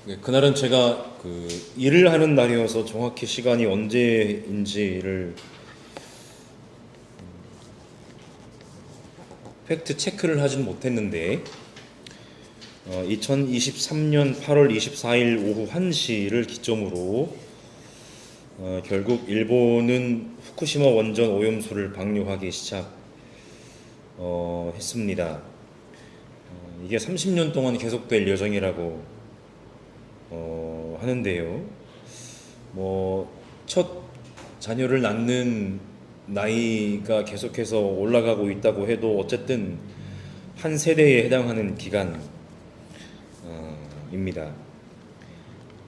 네, 그날은 제가 일을 하는 날이어서 정확히 시간이 언제인지를 팩트 체크를 하진 못했는데 2023년 8월 24일 오후 1시를 기점으로 결국 일본은 후쿠시마 원전 오염수를 방류하기 시작했습니다. 이게 30년 동안 계속될 예정이라고 하는데요. 첫 자녀를 낳는 나이가 계속해서 올라가고 있다고 해도 어쨌든 한 세대에 해당하는 기간입니다.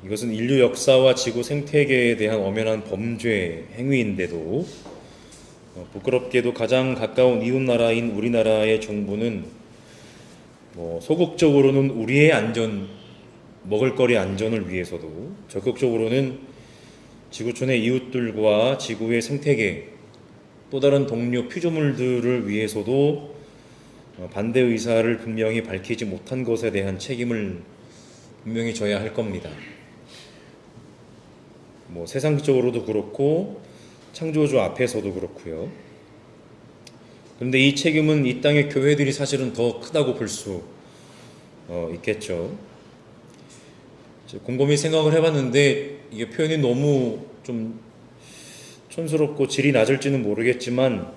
이것은 인류 역사와 지구 생태계에 대한 엄연한 범죄 행위인데도 부끄럽게도 가장 가까운 이웃 나라인 우리나라의 정부는 소극적으로는 우리의 먹을거리 안전을 위해서도 적극적으로는 지구촌의 이웃들과 지구의 생태계, 또 다른 동료 피조물들을 위해서도 반대 의사를 분명히 밝히지 못한 것에 대한 책임을 분명히 져야 할 겁니다. 세상적으로도 그렇고 창조주 앞에서도 그렇고요. 그런데 이 책임은 이 땅의 교회들이 사실은 더 크다고 볼 수 있겠죠. 곰곰이 생각을 해봤는데 이게 표현이 너무 좀 촌스럽고 질이 낮을지는 모르겠지만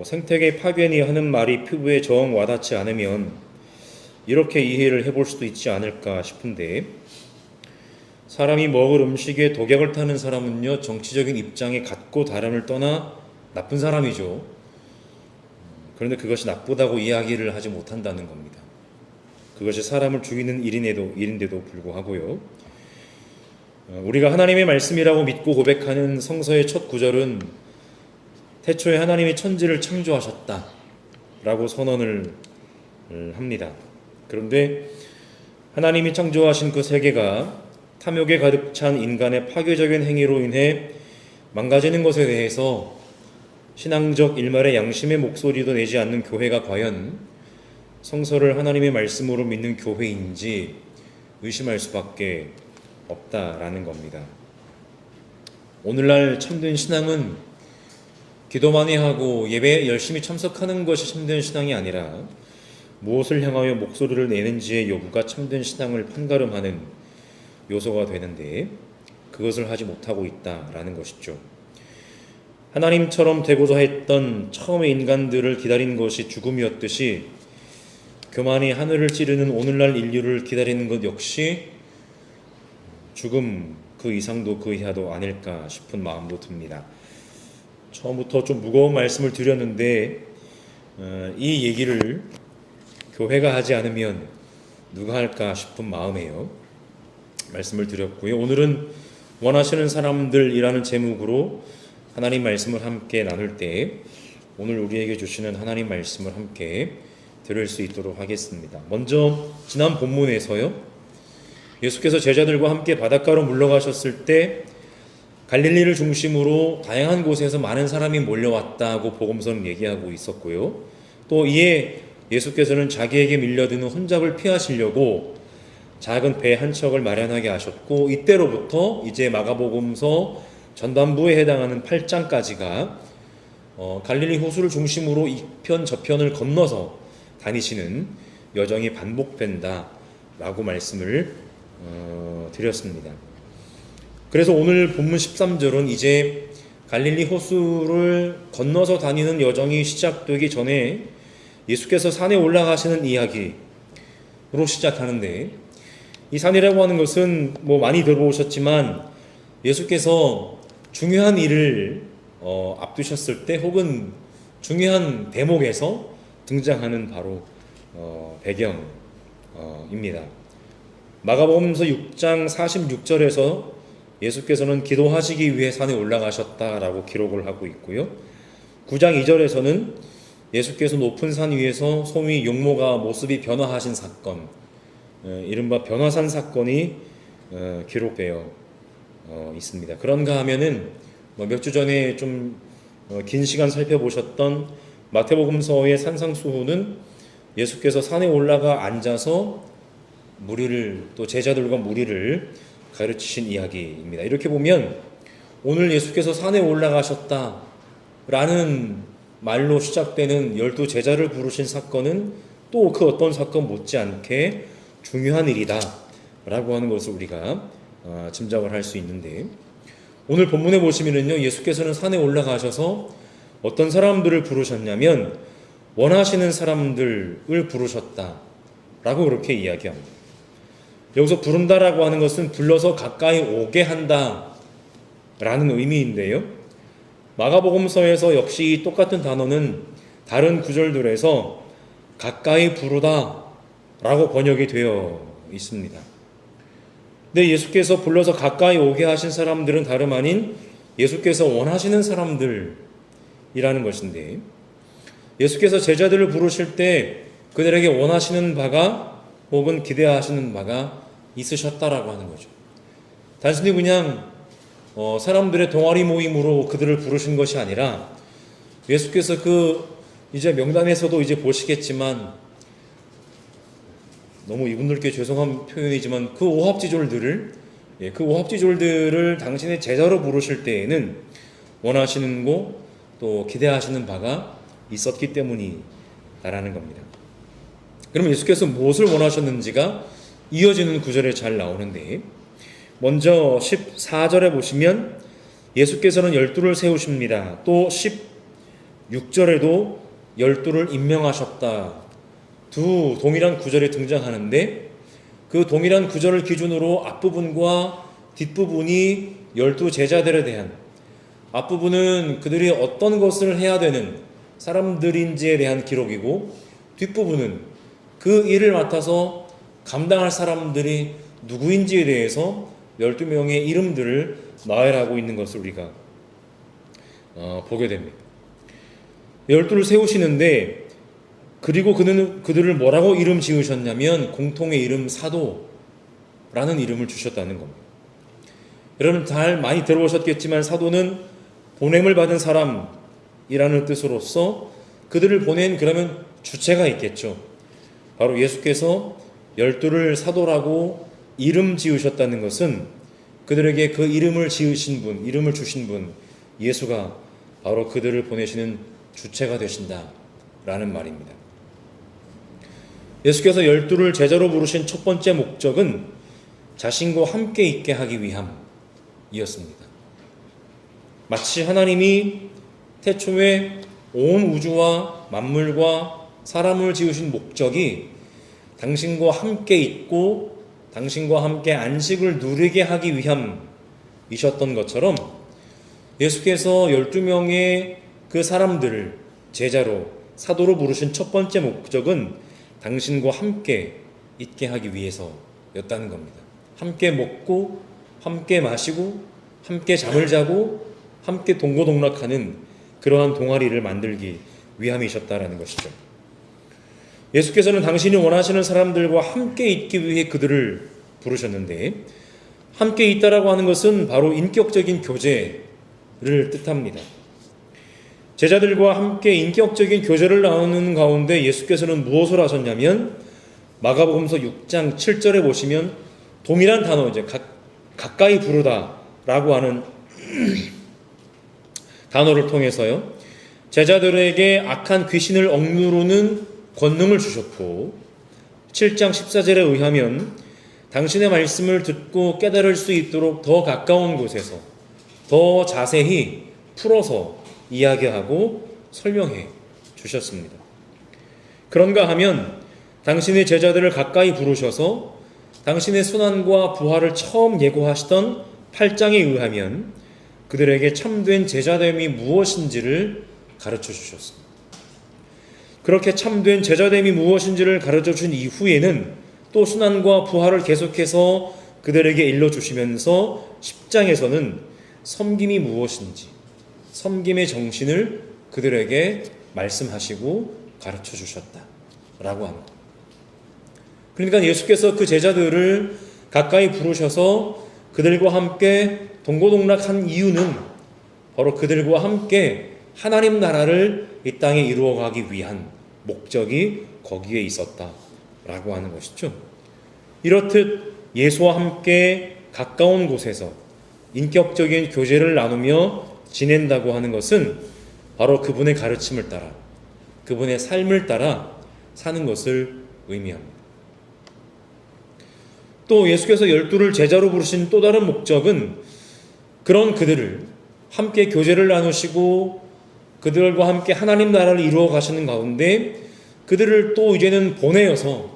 생태계 파괴니 하는 말이 피부에 정 와닿지 않으면 이렇게 이해를 해볼 수도 있지 않을까 싶은데, 사람이 먹을 음식에 독약을 타는 사람은요, 정치적인 입장에 같고 다름을 떠나 나쁜 사람이죠. 그런데 그것이 나쁘다고 이야기를 하지 못한다는 겁니다. 그것이 사람을 죽이는 일인데도 불구하고요. 우리가 하나님의 말씀이라고 믿고 고백하는 성서의 첫 구절은 태초에 하나님이 천지를 창조하셨다 라고 선언을 합니다. 그런데 하나님이 창조하신 그 세계가 탐욕에 가득 찬 인간의 파괴적인 행위로 인해 망가지는 것에 대해서 신앙적 일말의 양심의 목소리도 내지 않는 교회가 과연 성서를 하나님의 말씀으로 믿는 교회인지 의심할 수밖에 없다라는 겁니다. 오늘날 참된 신앙은 기도 많이 하고 예배에 열심히 참석하는 것이 참된 신앙이 아니라 무엇을 향하여 목소리를 내는지의 여부가 참된 신앙을 판가름하는 요소가 되는데, 그것을 하지 못하고 있다라는 것이죠. 하나님처럼 되고자 했던 처음의 인간들을 기다린 것이 죽음이었듯이 교만이 하늘을 찌르는 오늘날 인류를 기다리는 것 역시 죽음, 그 이상도 그 이하도 아닐까 싶은 마음도 듭니다. 처음부터 좀 무거운 말씀을 드렸는데 이 얘기를 교회가 하지 않으면 누가 할까 싶은 마음에요. 말씀을 드렸고요. 오늘은 원하시는 사람들이라는 제목으로 하나님 말씀을 함께 나눌 때 오늘 우리에게 주시는 하나님 말씀을 함께 들을 수 있도록 하겠습니다. 먼저 지난 본문에서요, 예수께서 제자들과 함께 바닷가로 물러가셨을 때 갈릴리를 중심으로 다양한 곳에서 많은 사람이 몰려왔다고 복음서는 얘기하고 있었고요. 또 이에 예수께서는 자기에게 밀려드는 혼잡을 피하시려고 작은 배 한 척을 마련하게 하셨고, 이때로부터 이제 마가복음서 전반부에 해당하는 8장까지가 갈릴리 호수를 중심으로 이편 저편을 건너서 다니시는 여정이 반복된다라고 말씀을 드렸습니다. 그래서 오늘 본문 13절은 이제 갈릴리 호수를 건너서 다니는 여정이 시작되기 전에 예수께서 산에 올라가시는 이야기로 시작하는데, 이 산이라고 하는 것은 많이 들어보셨지만 예수께서 중요한 일을 앞두셨을 때 혹은 중요한 대목에서 등장하는 바로 배경입니다. 마가복음서 6장 46절에서 예수께서는 기도하시기 위해 산에 올라가셨다라고 기록을 하고 있고요. 9장 2절에서는 예수께서 높은 산 위에서 소위 용모가 모습이 변화하신 사건, 이른바 변화산 사건이 기록되어 있습니다. 그런가 하면은 몇 주 전에 좀 긴 시간 살펴보셨던 마태복음서의 산상수훈은 예수께서 산에 올라가 앉아서 무리를 또 제자들과 무리를 가르치신 이야기입니다. 이렇게 보면 오늘 예수께서 산에 올라가셨다라는 말로 시작되는 12 제자를 부르신 사건은 또 그 어떤 사건 못지않게 중요한 일이다 라고 하는 것을 우리가 짐작을 할 수 있는데, 오늘 본문에 보시면은요, 예수께서는 산에 올라가셔서 어떤 사람들을 부르셨냐면 원하시는 사람들을 부르셨다 라고 그렇게 이야기합니다. 여기서 부른다라고 하는 것은 불러서 가까이 오게 한다 라는 의미인데요, 마가복음서에서 역시 똑같은 단어는 다른 구절들에서 가까이 부르다 라고 번역이 되어 있습니다. 근데 예수께서 불러서 가까이 오게 하신 사람들은 다름 아닌 예수께서 원하시는 사람들이라는 것인데, 예수께서 제자들을 부르실 때 그들에게 원하시는 바가 혹은 기대하시는 바가 있으셨다라고 하는 거죠. 단순히 그냥 사람들의 동아리 모임으로 그들을 부르신 것이 아니라, 예수께서 이제 명단에서도 이제 보시겠지만, 너무 이분들께 죄송한 표현이지만 그 오합지졸들을 당신의 제자로 부르실 때에는 원하시는 거 또 기대하시는 바가 있었기 때문이다라는 겁니다. 그럼 예수께서 무엇을 원하셨는지가 이어지는 구절에 잘 나오는데, 먼저 14절에 보시면 예수께서는 12를 세우십니다. 또 16절에도 12를 임명하셨다. 두 동일한 구절이 등장하는데, 그 동일한 구절을 기준으로 앞부분과 뒷부분이 12 제자들에 대한, 앞부분은 그들이 어떤 것을 해야 되는 사람들인지에 대한 기록이고, 뒷부분은 그 일을 맡아서 감당할 사람들이 누구인지에 대해서 12명의 이름들을 나열하고 있는 것을 우리가 보게 됩니다. 12를 세우시는데, 그리고 그들을 뭐라고 이름 지으셨냐면 공통의 이름 사도라는 이름을 주셨다는 겁니다. 여러분 잘 많이 들어보셨겠지만 사도는 보냄을 받은 사람이라는 뜻으로서 그들을 보낸 그러면 주체가 있겠죠. 바로 예수께서 12를 사도라고 이름 지으셨다는 것은 그들에게 그 이름을 지으신 분, 이름을 주신 분 예수가 바로 그들을 보내시는 주체가 되신다라는 말입니다. 예수께서 12를 제자로 부르신 첫 번째 목적은 자신과 함께 있게 하기 위함이었습니다. 마치 하나님이 태초에 온 우주와 만물과 사람을 지으신 목적이 당신과 함께 있고 당신과 함께 안식을 누리게 하기 위함이셨던 것처럼, 예수께서 12명의 그 사람들을 제자로 사도로 부르신 첫 번째 목적은 당신과 함께 있게 하기 위해서였다는 겁니다. 함께 먹고 함께 마시고 함께 잠을 자고 함께 동고동락하는 그러한 동아리를 만들기 위함이셨다라는 것이죠. 예수께서는 당신이 원하시는 사람들과 함께 있기 위해 그들을 부르셨는데, 함께 있다라고 하는 것은 바로 인격적인 교제를 뜻합니다. 제자들과 함께 인격적인 교제를 나누는 가운데 예수께서는 무엇을 하셨냐면, 마가복음서 6장 7절에 보시면 동일한 단어, 이제 가까이 부르다라고 하는 단어를 통해서요, 제자들에게 악한 귀신을 억누르는 권능을 주셨고, 7장 14절에 의하면 당신의 말씀을 듣고 깨달을 수 있도록 더 가까운 곳에서 더 자세히 풀어서 이야기하고 설명해 주셨습니다. 그런가 하면 당신의 제자들을 가까이 부르셔서 당신의 순환과 부활을 처음 예고하시던 8장에 의하면 그들에게 참된 제자됨이 무엇인지를 가르쳐 주셨습니다. 그렇게 참된 제자됨이 무엇인지를 가르쳐 준 이후에는 또 순환과 부활을 계속해서 그들에게 일러주시면서 10장에서는 섬김이 무엇인지, 섬김의 정신을 그들에게 말씀하시고 가르쳐 주셨다라고 합니다. 그러니까 예수께서 그 제자들을 가까이 부르셔서 그들과 함께 동고동락한 이유는 바로 그들과 함께 하나님 나라를 이 땅에 이루어가기 위한 목적이 거기에 있었다라고 하는 것이죠. 이렇듯 예수와 함께 가까운 곳에서 인격적인 교제를 나누며 지낸다고 하는 것은 바로 그분의 가르침을 따라, 그분의 삶을 따라 사는 것을 의미합니다. 또 예수께서 12를 제자로 부르신 또 다른 목적은 그런 그들을 함께 교제를 나누시고 그들과 함께 하나님 나라를 이루어 가시는 가운데 그들을 또 이제는 보내어서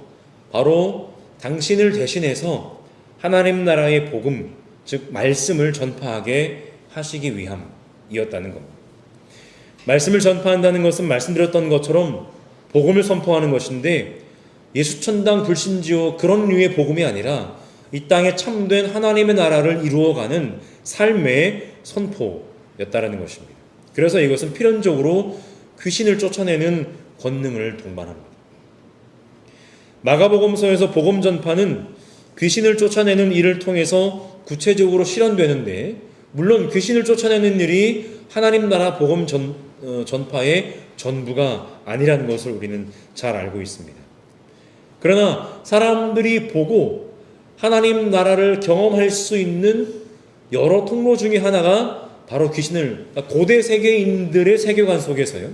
바로 당신을 대신해서 하나님 나라의 복음, 즉 말씀을 전파하게 하시기 위함이었다는 겁니다. 말씀을 전파한다는 것은 말씀드렸던 것처럼 복음을 선포하는 것인데 예수천당 불신지요 그런 류의 복음이 아니라 이 땅에 참된 하나님의 나라를 이루어가는 삶의 선포였다라는 것입니다. 그래서 이것은 필연적으로 귀신을 쫓아내는 권능을 동반합니다. 마가복음서에서 복음 전파는 귀신을 쫓아내는 일을 통해서 구체적으로 실현되는데, 물론 귀신을 쫓아내는 일이 하나님 나라 복음 전파의 전부가 아니라는 것을 우리는 잘 알고 있습니다. 그러나 사람들이 보고 하나님 나라를 경험할 수 있는 여러 통로 중에 하나가 바로 귀신을, 고대 세계인들의 세계관 속에서요,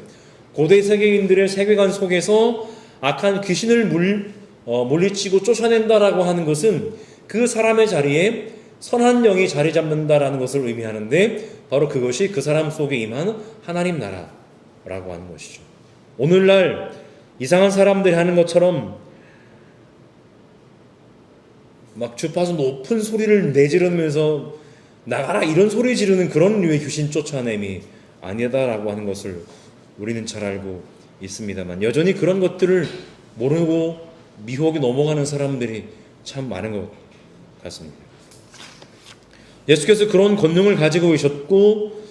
고대 세계인들의 세계관 속에서 악한 귀신을 물리치고 쫓아낸다라고 하는 것은 그 사람의 자리에 선한 영이 자리 잡는다라는 것을 의미하는데, 바로 그것이 그 사람 속에 임하는 하나님 나라라고 하는 것이죠. 오늘날 이상한 사람들이 하는 것처럼 막 주파수 높은 소리를 내지르면서 나가라 이런 소리 지르는 그런 류의 귀신 쫓아냄이 아니다라고 하는 것을 우리는 잘 알고 있습니다만, 여전히 그런 것들을 모르고 미혹에 넘어가는 사람들이 참 많은 것 같습니다. 예수께서 그런 권능을 가지고 계셨고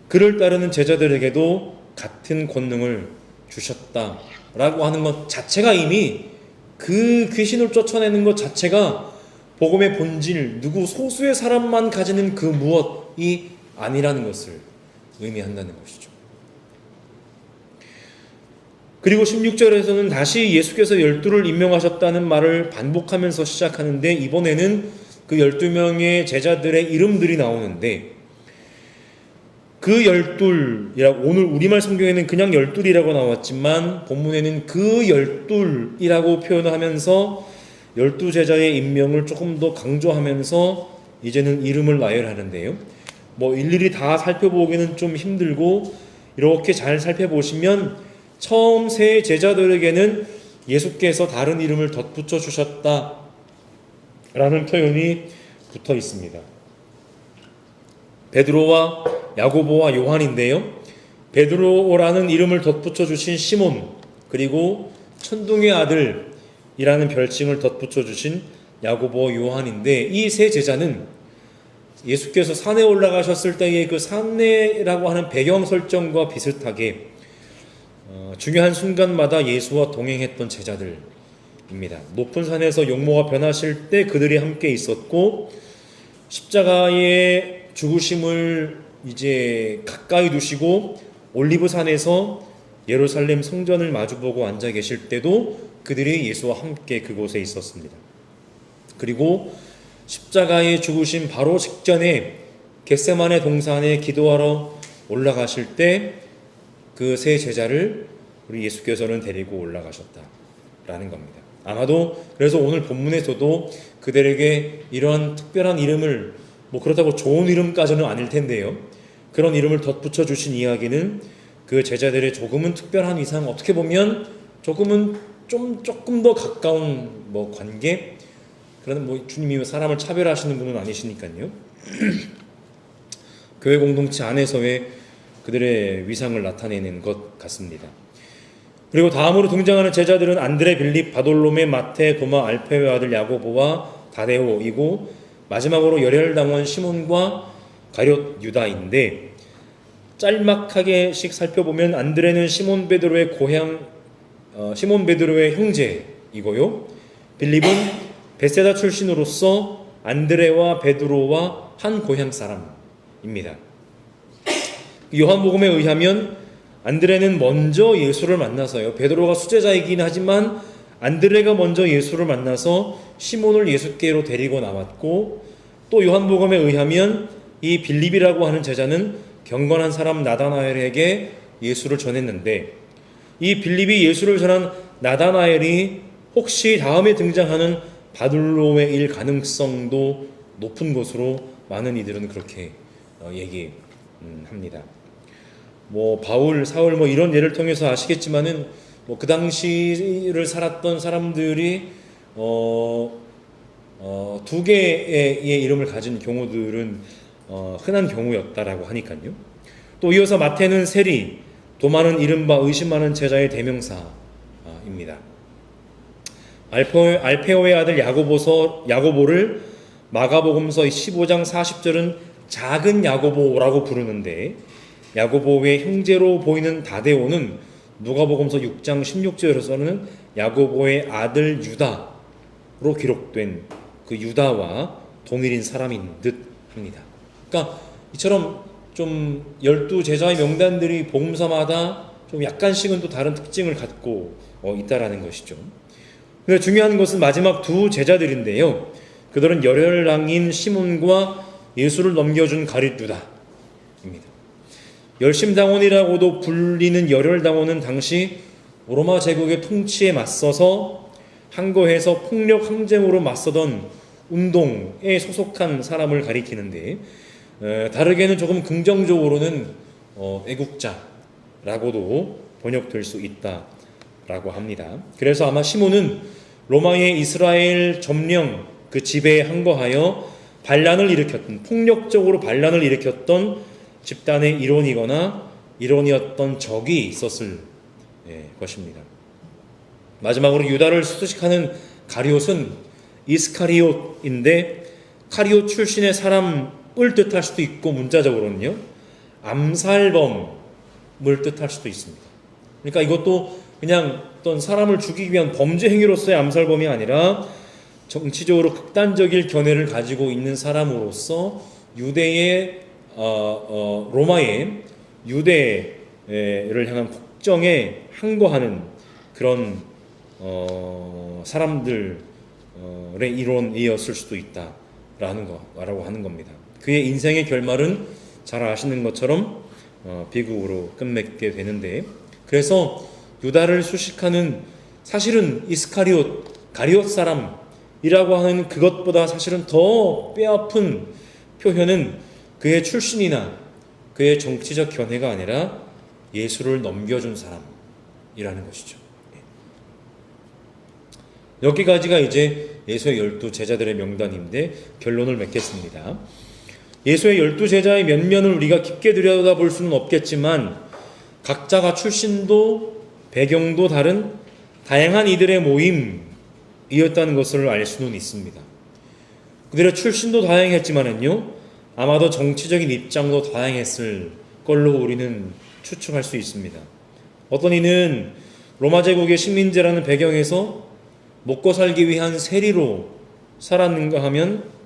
그를 따르는 제자들에게도 같은 권능을 주셨다라고 하는 것 자체가 이미, 그 귀신을 쫓아내는 것 자체가 복음의 본질, 누구 소수의 사람만 가지는 그 무엇이 아니라는 것을 의미한다는 것이죠. 그리고 16절에서는 다시 예수께서 12를 임명하셨다는 말을 반복하면서 시작하는데, 이번에는 그 12명의 제자들의 이름들이 나오는데, 그 12이라고, 오늘 우리말 성경에는 그냥 12이라고 나왔지만 본문에는 그 12이라고 표현을 하면서 12제자의 임명을 조금 더 강조하면서 이제는 이름을 나열하는데요. 일일이 다 살펴보기는 좀 힘들고, 이렇게 잘 살펴보시면 처음 세 제자들에게는 예수께서 다른 이름을 덧붙여 주셨다라는 표현이 붙어 있습니다. 베드로와 야고보와 요한인데요, 베드로라는 이름을 덧붙여 주신 시몬, 그리고 천둥의 아들이라는 별칭을 덧붙여 주신 야고보, 요한인데, 이 세 제자는 예수께서 산에 올라가셨을 때의 그 산내라고 하는 배경 설정과 비슷하게 중요한 순간마다 예수와 동행했던 제자들입니다. 높은 산에서 용모가 변하실 때 그들이 함께 있었고, 십자가의 죽으심을 이제 가까이 두시고 올리브산에서 예루살렘 성전을 마주보고 앉아 계실 때도 그들이 예수와 함께 그곳에 있었습니다. 그리고 십자가의 죽으심 바로 직전에 겟세마네 동산에 기도하러 올라가실 때 그 세 제자를 우리 예수께서는 데리고 올라가셨다라는 겁니다. 아마도 그래서 오늘 본문에서도 그들에게 이런 특별한 이름을, 그렇다고 좋은 이름까지는 아닐 텐데요, 그런 이름을 덧붙여 주신 이야기는 그 제자들의 조금은 특별한 이상, 어떻게 보면 조금 더 가까운 관계, 그런 주님이 사람을 차별하시는 분은 아니시니까요. 교회 공동체 안에서의 그들의 위상을 나타내는 것 같습니다. 그리고 다음으로 등장하는 제자들은 안드레, 빌립, 바돌로메, 마테, 도마, 알페의 아들 야고보와 다데오이고, 마지막으로 열혈당원 시몬과 가룟 유다인데, 짤막하게씩 살펴보면 안드레는 시몬 베드로의 형제이고요, 빌립은 베세다 출신으로서 안드레와 베드로와 한 고향 사람입니다. 요한복음에 의하면 안드레는 먼저 예수를 만나서요, 베드로가 수제자이긴 하지만 안드레가 먼저 예수를 만나서 시몬을 예수께로 데리고 나왔고, 또 요한복음에 의하면 이 빌립이라고 하는 제자는 경건한 사람 나다나엘에게 예수를 전했는데, 이 빌립이 예수를 전한 나다나엘이 혹시 다음에 등장하는 바돌로메일 가능성도 높은 것으로 많은 이들은 그렇게 얘기합니다. 바울, 사울 이런 예를 통해서 아시겠지만은 그 당시를 살았던 사람들이 두 개의 이름을 가진 경우들은 흔한 경우였다라고 하니까요. 또 이어서 마태는 세리, 도마는 이른바 의심 많은 제자의 대명사입니다. 알페오의 아들 야고보를 마가복음서 15장 40절은 작은 야고보라고 부르는데, 야고보의 형제로 보이는 다데오는 누가복음서 6장 16절에서는 야고보의 아들 유다로 기록된 그 유다와 동일인 사람인 듯 합니다. 그러니까 이처럼 좀 12제자의 명단들이 복음서마다 좀 약간씩은 또 다른 특징을 갖고 있다라는 것이죠. 근데 중요한 것은 마지막 두 제자들인데요. 그들은 열혈랑인 시몬과 예수를 넘겨준 가룟 유다입니다. 열심당원이라고도 불리는 열혈당원은 당시 로마 제국의 통치에 맞서서 항거해서 폭력 항쟁으로 맞서던 운동에 소속한 사람을 가리키는데, 다르게는 조금 긍정적으로는 애국자라고도 번역될 수 있다라고 합니다. 그래서 아마 시몬은 로마의 이스라엘 점령 그 지배에 항거하여 폭력적으로 반란을 일으켰던 집단의 일원이었던 적이 있었을 것입니다. 마지막으로 유다를 수식하는 가룟은 이스카리옷인데, 카리옷 출신의 사람을 뜻할 수도 있고, 문자적으로는요 암살범을 뜻할 수도 있습니다. 그러니까 이것도 그냥 어떤 사람을 죽이기 위한 범죄 행위로서의 암살범이 아니라 정치적으로 극단적인 견해를 가지고 있는 사람으로서 유대의 로마의 유대를 향한 국정에 항거하는 그런 사람들의 일원이었을 수도 있다라고 하는 겁니다. 그의 인생의 결말은 잘 아시는 것처럼 비극으로 끝맺게 되는데, 그래서 유다를 수식하는 사실은 가룟 사람이라고 하는 그것보다 사실은 더 뼈아픈 표현은 그의 출신이나 그의 정치적 견해가 아니라 예수를 넘겨준 사람이라는 것이죠. 여기까지가 이제 예수의 12제자들의 명단인데, 결론을 맺겠습니다. 예수의 12제자의 면면을 우리가 깊게 들여다볼 수는 없겠지만, 각자가 출신도 배경도 다른 다양한 이들의 모임이었다는 것을 알 수는 있습니다. 그들의 출신도 다양했지만은요, 아마도 정치적인 입장도 다양했을 걸로 우리는 추측할 수 있습니다. 어떤 이는 로마 제국의 식민지라는 배경에서 먹고 살기 위한 세리로 살았는가 하면,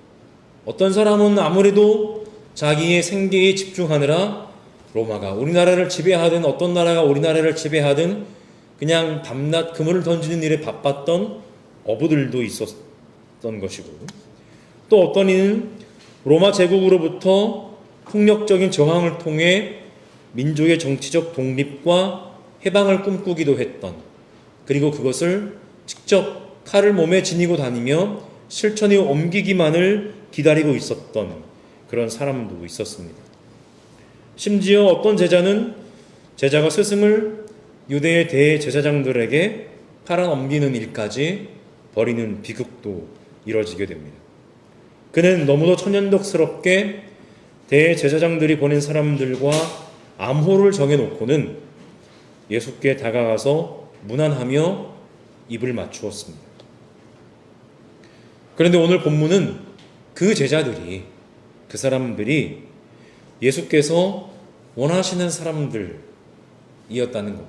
어떤 사람은 아무래도 자기의 생계에 집중하느라 로마가 우리나라를 지배하든 어떤 나라가 우리나라를 지배하든 그냥 밤낮 그물을 던지는 일에 바빴던 어부들도 있었던 것이고, 또 어떤 이는 로마 제국으로부터 폭력적인 저항을 통해 민족의 정치적 독립과 해방을 꿈꾸기도 했던, 그리고 그것을 직접 칼을 몸에 지니고 다니며 실천에 옮기기만을 기다리고 있었던 그런 사람도 있었습니다. 심지어 어떤 제자가 스승을 유대의 대제사장들에게 팔아넘기는 일까지 벌이는 비극도 이뤄지게 됩니다. 그는 너무도 천연덕스럽게 대제사장들이 보낸 사람들과 암호를 정해놓고는 예수께 다가가서 무난하며 입을 맞추었습니다. 그런데 오늘 본문은 그 사람들이 예수께서 원하시는 사람들이었다는 것.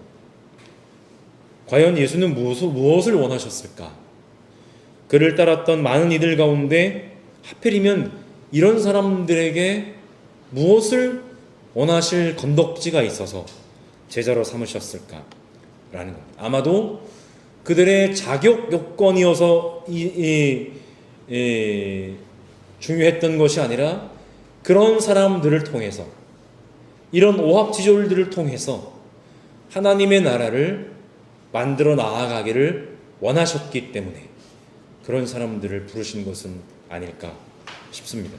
과연 예수는 무엇을 원하셨을까? 그를 따랐던 많은 이들 가운데 하필이면 이런 사람들에게 무엇을 원하실 건덕지가 있어서 제자로 삼으셨을까라는 것. 아마도 그들의 자격 요건이어서 중요했던 것이 아니라 그런 사람들을 통해서, 이런 오합지졸들을 통해서 하나님의 나라를 만들어 나아가기를 원하셨기 때문에 그런 사람들을 부르신 것은 아닐까 싶습니다.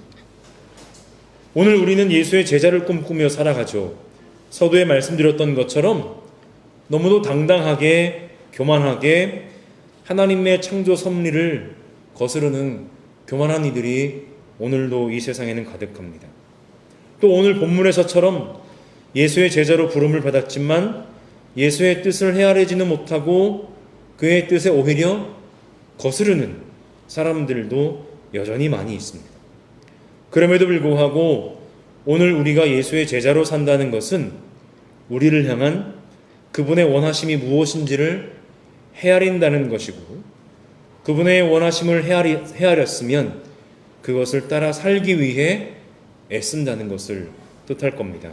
오늘 우리는 예수의 제자를 꿈꾸며 살아가죠. 서두에 말씀드렸던 것처럼 너무도 당당하게, 교만하게 하나님의 창조 섭리를 거스르는 교만한 이들이 오늘도 이 세상에는 가득합니다. 또 오늘 본문에서처럼 예수의 제자로 부름을 받았지만 예수의 뜻을 헤아리지는 못하고 그의 뜻에 오히려 거스르는 사람들도 여전히 많이 있습니다. 그럼에도 불구하고 오늘 우리가 예수의 제자로 산다는 것은 우리를 향한 그분의 원하심이 무엇인지를 헤아린다는 것이고, 그분의 원하심을 헤아렸으면 그것을 따라 살기 위해 애쓴다는 것을 뜻할 겁니다.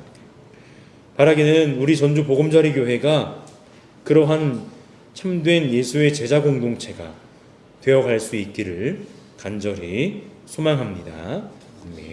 바라기는 우리 전주 보금자리 교회가 그러한 참된 예수의 제자 공동체가 되어갈 수 있기를 간절히 소망합니다. 아멘.